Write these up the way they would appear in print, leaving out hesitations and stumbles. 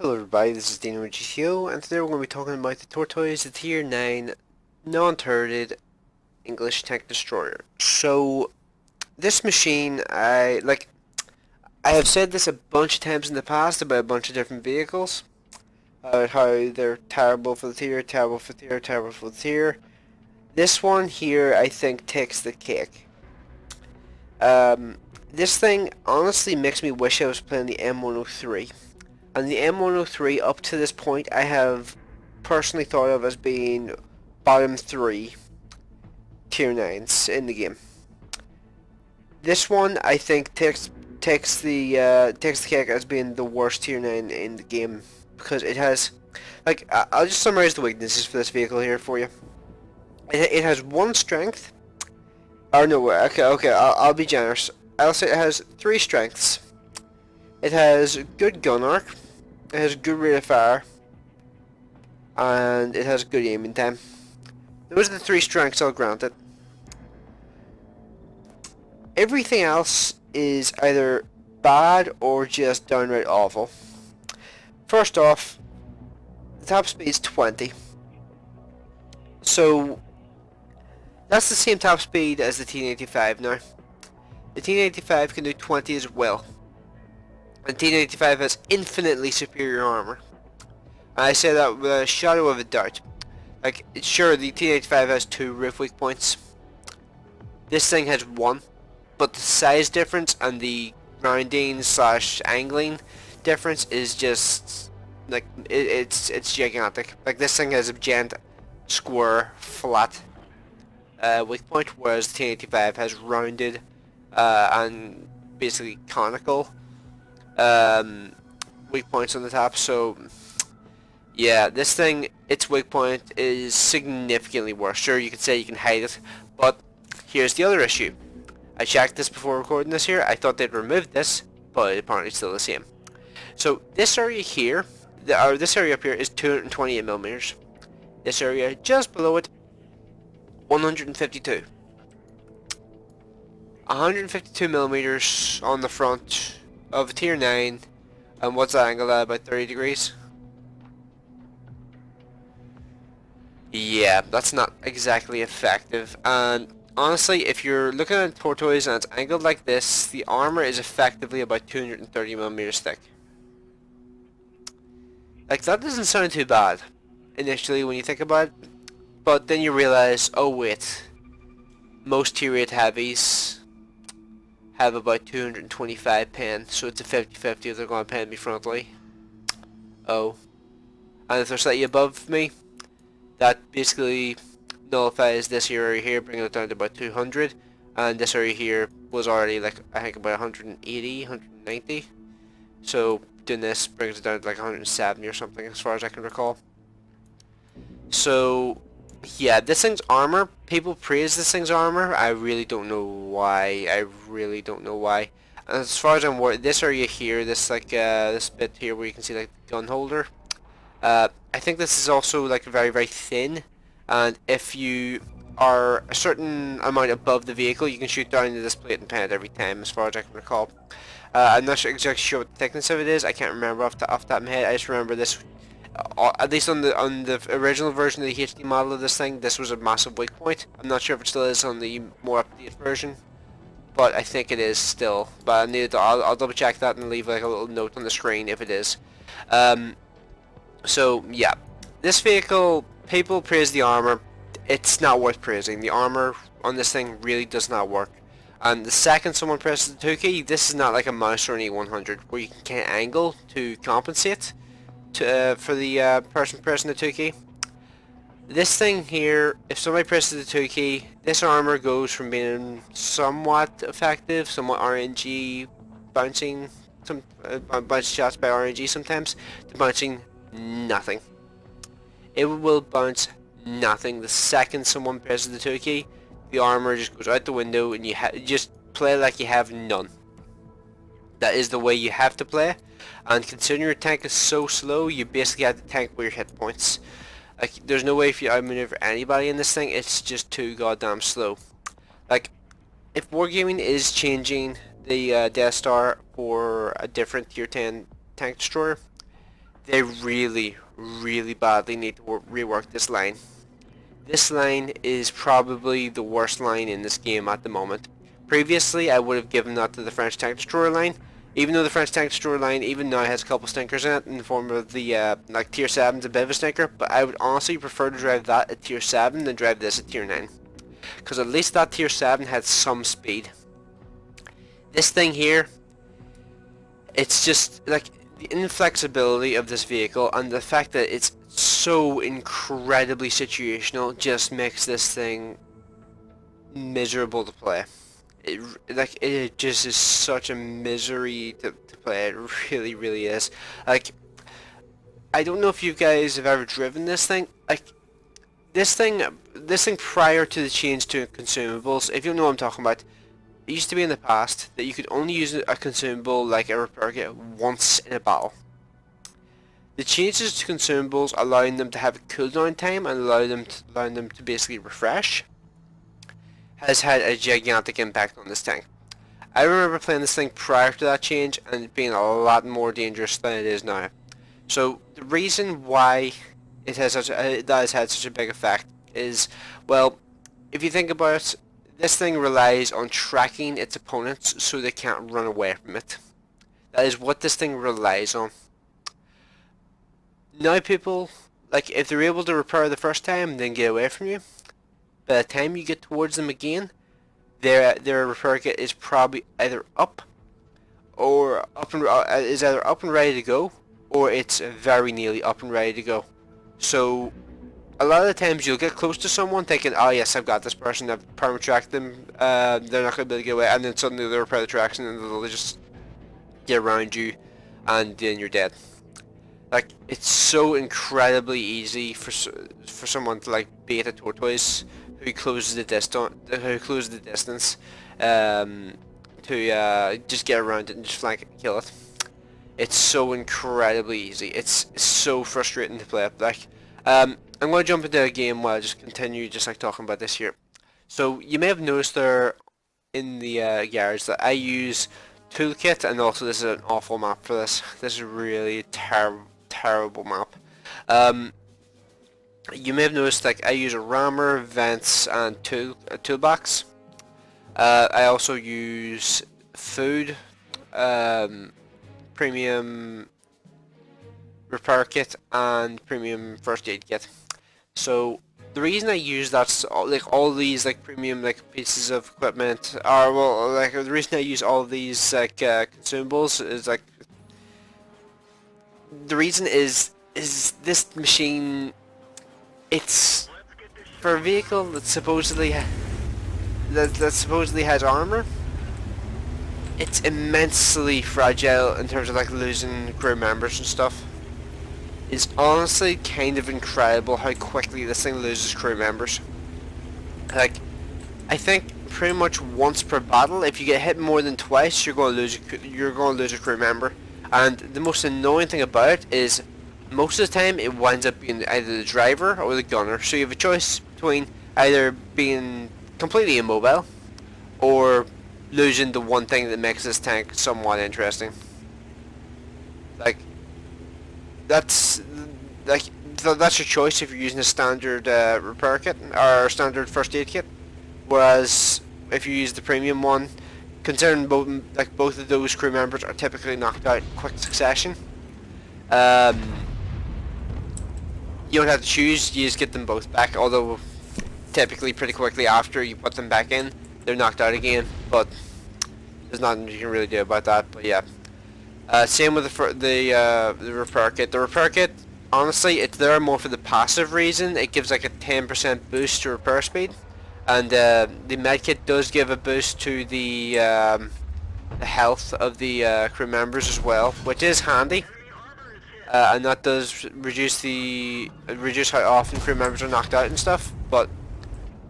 Hello everybody, this is DeanoGTO, and today we're going to be talking about the Tortoise, the Tier 9 non-turreted English tank destroyer. So, this machine, I have said this a bunch of times in the past about a bunch of different vehicles, about how they're terrible for the tier, terrible for the tier, terrible for the tier. This one here, I think, takes the cake. This thing honestly makes me wish I was playing the M103. And the M103 up to this point I have personally thought of as being bottom 3 tier 9s in the game. This one I think takes the cake as being the worst tier 9 in the game because it has, like, I'll just summarize the weaknesses for this vehicle here for you. It has one strength. Or no, okay, I'll be generous. I'll say it has 3 strengths. It has good gun arc. It has good rate of fire, and it has good aiming time. Those are the 3 strengths I'll grant it. Everything else is either bad or just downright awful. First off, the top speed is 20. So, that's the same top speed as the T85 now. The T85 can do 20 as well. And T85 has infinitely superior armor. And I say that with a shadow of a doubt. Like, sure, the T85 has 2 roof weak points. This thing has 1. But the size difference and the rounding slash angling difference is just, like, it's gigantic. Like, this thing has a giant square flat weak point, whereas the T85 has rounded and basically conical weak points on the top. So yeah, this thing, its weak point is significantly worse. Sure, you could say you can hide it, but here's the other issue. I checked this before recording this here. I thought they'd removed this, but apparently it's still the same. So this area here, this area up here is 228 millimeters. This area just below it, 152. 152 millimeters on the front of a tier 9, and what's the angle at? About 30 degrees? Yeah, that's not exactly effective, and honestly, if you're looking at Tortoise and it's angled like this, the armor is effectively about 230 millimeters thick. Like, that doesn't sound too bad initially when you think about it, but then you realize, oh wait, most tier 8 heavies have about 225 pen, so it's a 50-50 if they're going to pen me frontally. Oh. And if they're slightly above me, that basically nullifies this area here, bringing it down to about 200, and this area here was already, like, I think about 180, 190, so doing this brings it down to like 170 or something as far as I can recall. So yeah, this thing's armor, people praise this thing's armor. I really don't know why. And as far as I'm aware, this area here, this like this bit here where you can see like the gun holder, I think this is also like very, very thin, and if you are a certain amount above the vehicle, you can shoot down into this plate and pen it every time, as far as I can recall. I'm not exactly sure what the thickness of it is. I can't remember off the top of my head. I just remember this. At least on the original version of the HD model of this thing, this was a massive weak point. I'm not sure if it still is on the more up-to-date version, but I think it is still. But I'll double check that and leave like a little note on the screen if it is. So yeah, this vehicle, people praise the armor. It's not worth praising. The armor on this thing really does not work. And the second someone presses the 2 key, this is not like a mouse or an E100 where you can angle to compensate for the person pressing the 2 key. This thing here, if somebody presses the 2 key, this armor goes from being somewhat effective, somewhat RNG, bouncing bounce shots by RNG sometimes, to bouncing nothing. It will bounce nothing the second someone presses the 2 key. The armor just goes out the window, and you just play like you have none. That is the way you have to play, and considering your tank is so slow, you basically have to tank with your hit points. Like, there's no way if you outmaneuver anybody in this thing, it's just too goddamn slow. Like, if Wargaming is changing the Death Star for a different tier 10 tank destroyer, they really, really badly need to rework this line. This line is probably the worst line in this game at the moment. Previously, I would have given that to the French Tank Destroyer line, even though the French Tank Destroyer line even now has a couple stinkers in it in the form of the like tier 7's a bit of a stinker, but I would honestly prefer to drive that at tier 7 than drive this at tier 9. Because at least that tier 7 had some speed. This thing here, it's just like the inflexibility of this vehicle and the fact that it's so incredibly situational just makes this thing miserable to play. It just is such a misery to play. It really, really is. Like, I don't know if you guys have ever driven this thing. Like, this thing prior to the change to consumables, if you know what I'm talking about, it used to be in the past that you could only use a consumable like a repair kit once in a battle. The changes to consumables, allowing them to have a cooldown time and allowing them to basically refresh, has had a gigantic impact on this tank. I remember playing this thing prior to that change and it being a lot more dangerous than it is now. So the reason why it has that has had such a big effect is, well, if you think about it, this thing relies on tracking its opponents so they can't run away from it. That is what this thing relies on. Now people, like, if they're able to repair the first time and then get away from you, by the time you get towards them again, their repair kit is probably either up and ready to go, or it's very nearly up and ready to go. So a lot of the times you'll get close to someone thinking, oh yes, I've got this person, I've perma-tracked them, they're not going to be able to get away, and then suddenly they'll repair the tracks and then they'll just get around you and then you're dead. Like, it's so incredibly easy for someone to like bait a tortoise who closes the distance, to just get around it and just flank it and kill it. It's so incredibly easy. It's so frustrating to play. Like, I'm going to jump into a game while I just continue just like talking about this here. So you may have noticed there in the garage that I use Toolkit, and also this is an awful map for this. This is really a terrible map. You may have noticed like I use a rammer, vents, and toolbox. I also use food, premium repair kit, and premium first aid kit. So the reason I use that, like all these like premium like pieces of equipment, or well, like the reason I use all of these like consumables is like, the reason is this machine, it's for a vehicle that supposedly has armor. It's immensely fragile in terms of like losing crew members and stuff. It's honestly kind of incredible how quickly this thing loses crew members. Like, I think pretty much once per battle, if you get hit more than twice, you're going to lose a crew member. And the most annoying thing about it is, most of the time it winds up being either the driver or the gunner. So you have a choice between either being completely immobile or losing the one thing that makes this tank somewhat interesting. Like, that's your choice if you're using a standard repair kit or standard first aid kit. Whereas if you use the premium one, considering both of those crew members are typically knocked out in quick succession, you don't have to choose, you just get them both back, although typically pretty quickly after you put them back in, they're knocked out again, but there's nothing you can really do about that. But yeah, same with the repair kit. The repair kit, honestly, it's there more for the passive reason. It gives like a 10% boost to repair speed, and the med kit does give a boost to the health of the crew members as well, which is handy. And that does reduce how often crew members are knocked out and stuff, but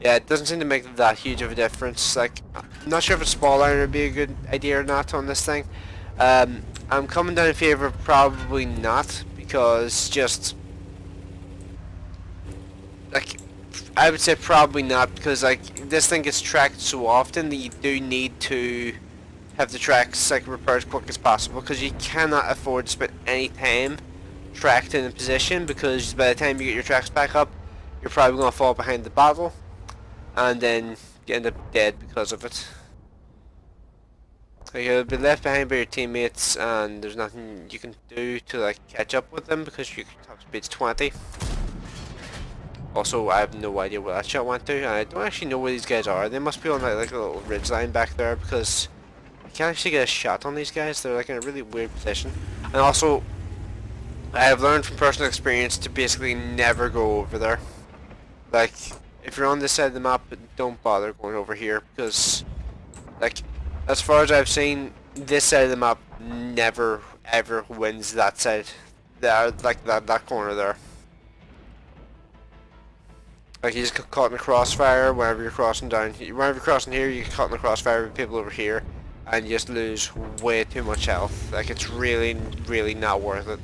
yeah, it doesn't seem to make that huge of a difference. Like, I'm not sure if a small iron would be a good idea or not on this thing. I'm coming down in favour of probably not, because just like, I would say probably not, because like this thing gets tracked so often that you do need to have the tracks like repaired as quick as possible, because you cannot afford to spend any time tracked in a position, because by the time you get your tracks back up, you're probably going to fall behind the battle, and then you end up dead because of it. Like, you'll be left behind by your teammates, and there's nothing you can do to like catch up with them because your top speed's 20. Also, I have no idea where that shot went to, and I don't actually know where these guys are. They must be on like a little ridge line back there, because I can't actually get a shot on these guys. They're like in a really weird position. And also, I have learned from personal experience to basically never go over there. Like, if you're on this side of the map, don't bother going over here, because, like, as far as I've seen, this side of the map never ever wins that side. Like that corner there. Like, you just get caught in the crossfire whenever you're crossing down. Whenever you're crossing here, you get caught in the crossfire with people over here, and you just lose way too much health. Like, it's really, really not worth it.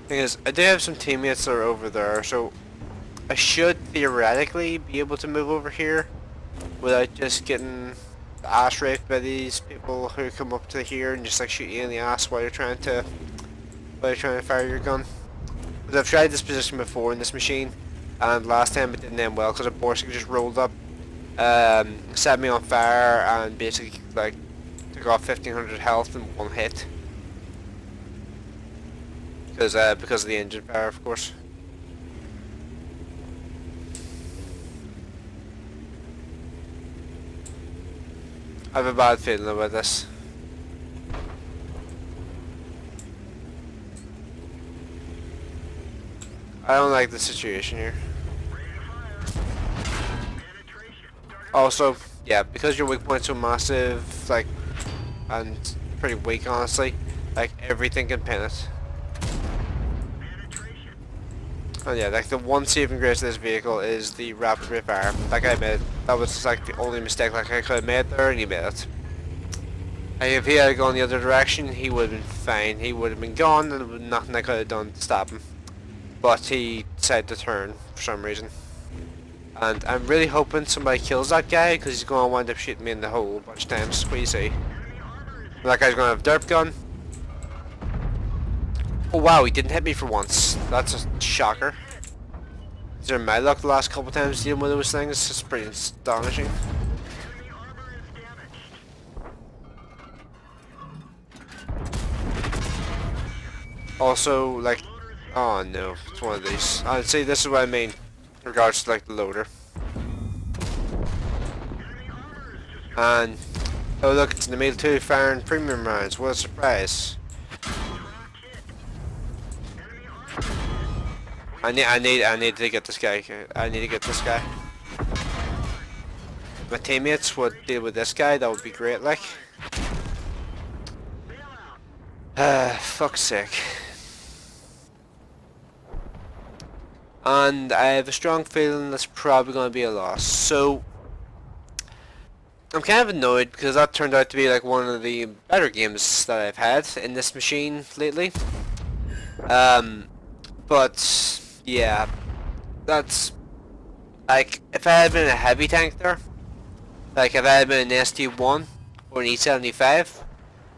Thing is, I do have some teammates that are over there, so I should theoretically be able to move over here without just getting ass raped by these people who come up to here and just like shoot you in the ass while you're trying to fire your gun. Because I've tried this position before in this machine, and last time it didn't end well because a Borsig just rolled up, set me on fire, and basically like took off 1500 health in one hit. Because of the engine power, of course. I have a bad feeling about this. I don't like the situation here. Also, yeah, because your weak point's so massive, like, and pretty weak, honestly, like, everything can pin it. And yeah, like, the one saving grace of this vehicle is the rapid repair. That guy made, that was like the only mistake like I could have made there, and he made it. Like, if he had gone the other direction, he would have been fine. He would have been gone, and there was nothing I could have done to stop him. But he decided to turn for some reason. And I'm really hoping somebody kills that guy, because he's going to wind up shooting me in the hole a bunch of times. What do you see? That guy's going to have a derp gun. Oh wow, he didn't hit me for once. That's a shocker. Is there my luck the last couple times dealing with those things? It's just pretty astonishing. Also, like, oh no, it's one of these. I'd say this is what I mean in regards to like the loader. And oh look, it's in the middle too, firing premium rounds. What a surprise! I need to get this guy. I need to get this guy. My teammates would deal with this guy. That would be great. Like, fuck's sake. And I have a strong feeling that's probably going to be a loss. So I'm kind of annoyed because that turned out to be like one of the better games that I've had in this machine lately. But yeah, that's like, if I had been a heavy tank there, like if I had been an ST1 or an E75,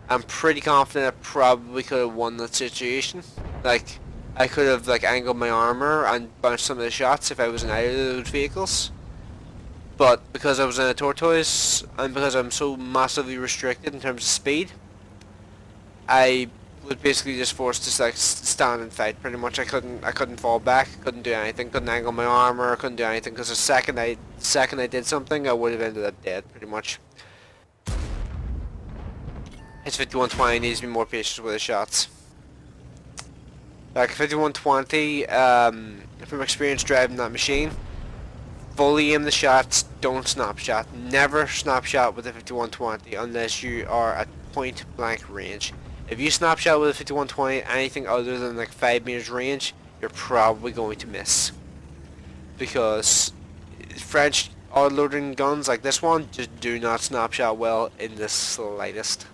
I'm pretty confident I probably could have won that situation. Like, I could have like angled my armor and bounced some of the shots if I was in either of those vehicles. But because I was in a Tortoise, and because I'm so massively restricted in terms of speed, I was basically just forced to like stand and fight. Pretty much, I couldn't fall back, couldn't do anything, couldn't angle my armor, couldn't do anything, because the second I did something, I would have ended up dead. Pretty much. His 5120 needs to be more patient with his shots. Like 5120, from experience driving that machine, fully aim the shots, don't snapshot. Never snapshot with a 5120 unless you are at point blank range. If you snapshot with a 5120 anything other than like 5 meters range, you're probably going to miss. Because French auto-loading guns like this one just do not snapshot well in the slightest.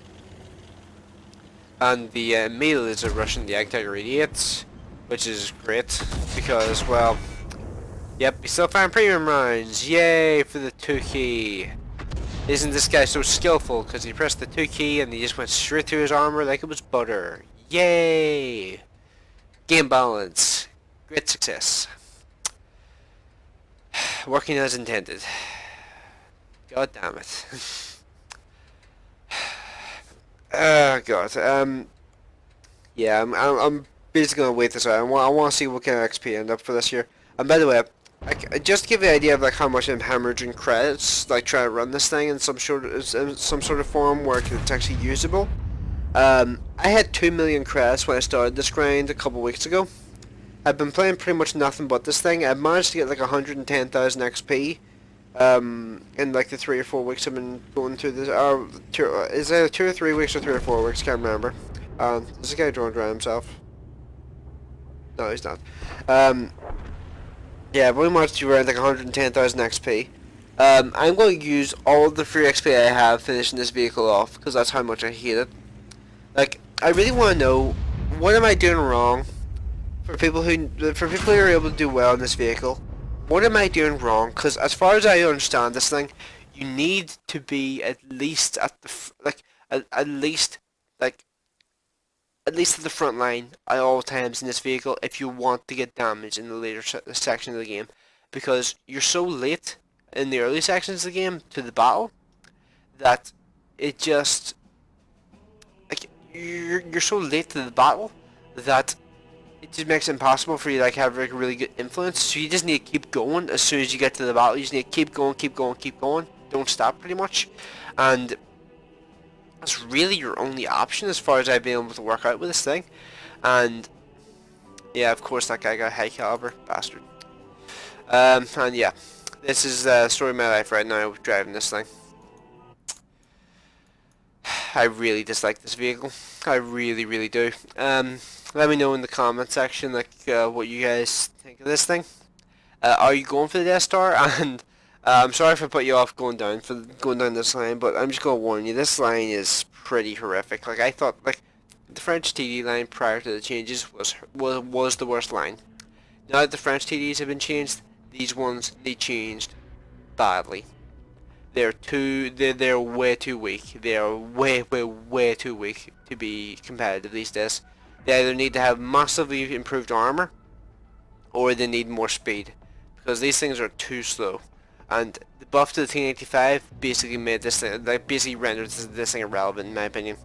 And the meal is a Russian the Tiger 88, which is great because, well, yep, we still find premium rounds. Yay for the 2 key. Isn't this guy so skillful? Because he pressed the 2 key and he just went straight through his armor like it was butter. Yay! Game balance. Great success. Working as intended. God damn it. Oh god. Yeah, I'm basically gonna wait this out. I want to see what kind of XP I end up for this year. And by the way, just to give you an idea of like how much I'm hemorrhaging credits, like trying to run this thing in some sort of form where it's actually usable. I had 2 million credits when I started this grind a couple weeks ago. I've been playing pretty much nothing but this thing. I managed to get like 110,000 XP. In like the 3 or 4 weeks I've been going through this. Is it 2 or 3 weeks or 3 or 4 weeks? Can't remember. There's a guy drawing around himself. No, he's not. Yeah, we managed to around like 110,000 XP. I'm going to use all of the free XP I have finishing this vehicle off because that's how much I hate it. Like, I really want to know what am I doing wrong for people who are able to do well in this vehicle. What am I doing wrong? Because as far as I understand this thing, you need to be at least at the at least at the front line at all times in this vehicle if you want to get damage in the later section of the game, because you're so late in the early sections of the game to the battle that it just like you're so late to the battle that it just makes it impossible for you to like have like a really good influence. So you just need to keep going as soon as you get to the battle. You just need to keep going, keep going, keep going. Don't stop, pretty much. And that's really your only option as far as I've been able to work out with this thing. And yeah, of course that guy got high caliber, bastard. And yeah, this is the story of my life right now with driving this thing. I really dislike this vehicle. I really, really do. Let me know in the comment section like what you guys think of this thing. Are you going for the Death Star? And I'm sorry if I put you off going down this line, but I'm just gonna warn you, this line is pretty horrific. Like I thought, like the French TD line prior to the changes was the worst line. Now that the French TDs have been changed, these ones they changed badly. They're way too weak. They are way too weak to be competitive these days. They either need to have massively improved armor, or they need more speed, because these things are too slow. And the buff to the 1085 basically made this thing, like basically rendered this thing irrelevant in my opinion,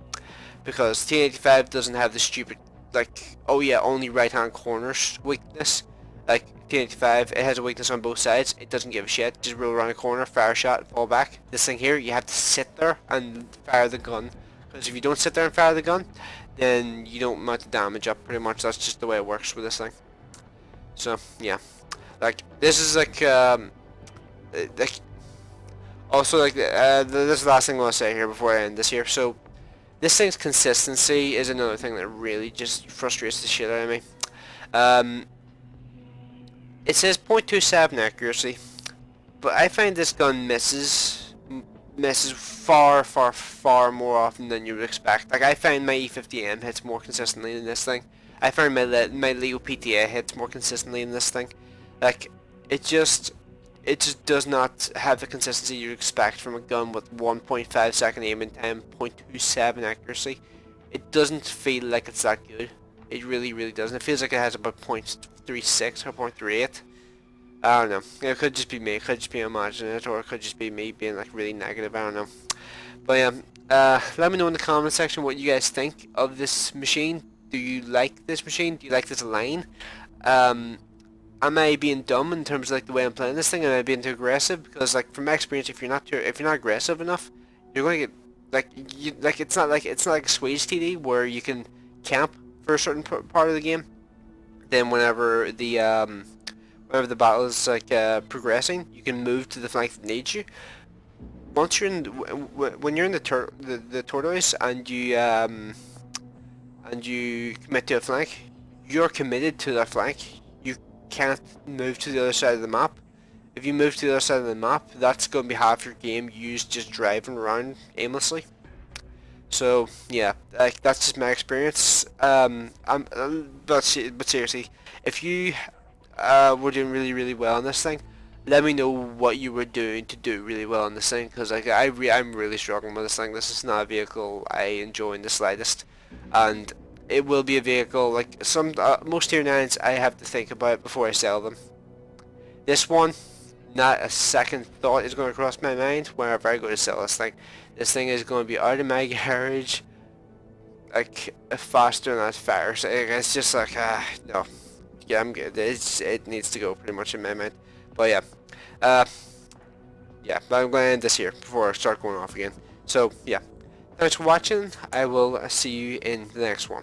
because 1085 doesn't have the stupid like, oh yeah, only right hand corners weakness. Like 1085, it has a weakness on both sides. It doesn't give a shit. Just roll around a corner, fire a shot, fall back. This thing here, you have to sit there and fire the gun. Because if you don't sit there and fire the gun, then you don't mount the damage up. Pretty much, that's just the way it works with this thing. So yeah, like this is like also like this is the last thing I'll say here before I end this here. So this thing's consistency is another thing that really just frustrates the shit out of me. It says 0.27 accuracy, but I find this gun misses far more often than you would expect. Like I find my E50M hits more consistently than this thing. I find my Leo PTA hits more consistently than this thing. Like it just does not have the consistency you'd expect from a gun with 1.5 second aiming time, 0.27 accuracy. It doesn't feel like it's that good. It really doesn't. It feels like it has about 0.36 or 0.38. I don't know. It could just be me. It could just be imagining it, or it could just be me being like really negative. I don't know. But yeah, let me know in the comment section what you guys think of this machine. Do you like this machine? Do you like this line? Am I being dumb in terms of like the way I'm playing this thing? Am I being too aggressive? Because like from my experience, if you're not aggressive enough, you're going to get it's not like a Swedish TD where you can camp for a certain part of the game. Then whenever the battle is like progressing, you can move to the flank that needs you. Once you're in when you're in the tortoise and you commit to a flank, you're committed to that flank. You can't move to the other side of the map if you move to the other side of the map, that's going to be half your game used just driving around aimlessly. So yeah, like that's just my experience. But seriously, if you were doing really well on this thing, let me know what you were doing to do really well on this thing, because like I'm really struggling with this thing. This is not a vehicle I enjoy in the slightest, and it will be a vehicle like most tier 9s I have to think about before I sell them. This one, not a second thought is going to cross my mind whenever I go to sell this thing. This thing is going to be out of my garage like faster than that fire. So it's just like no, yeah, I'm good. It needs to go pretty much in my mind. But yeah, yeah, but I'm going to end this here before I start going off again. So yeah, thanks for watching. I will see you in the next one.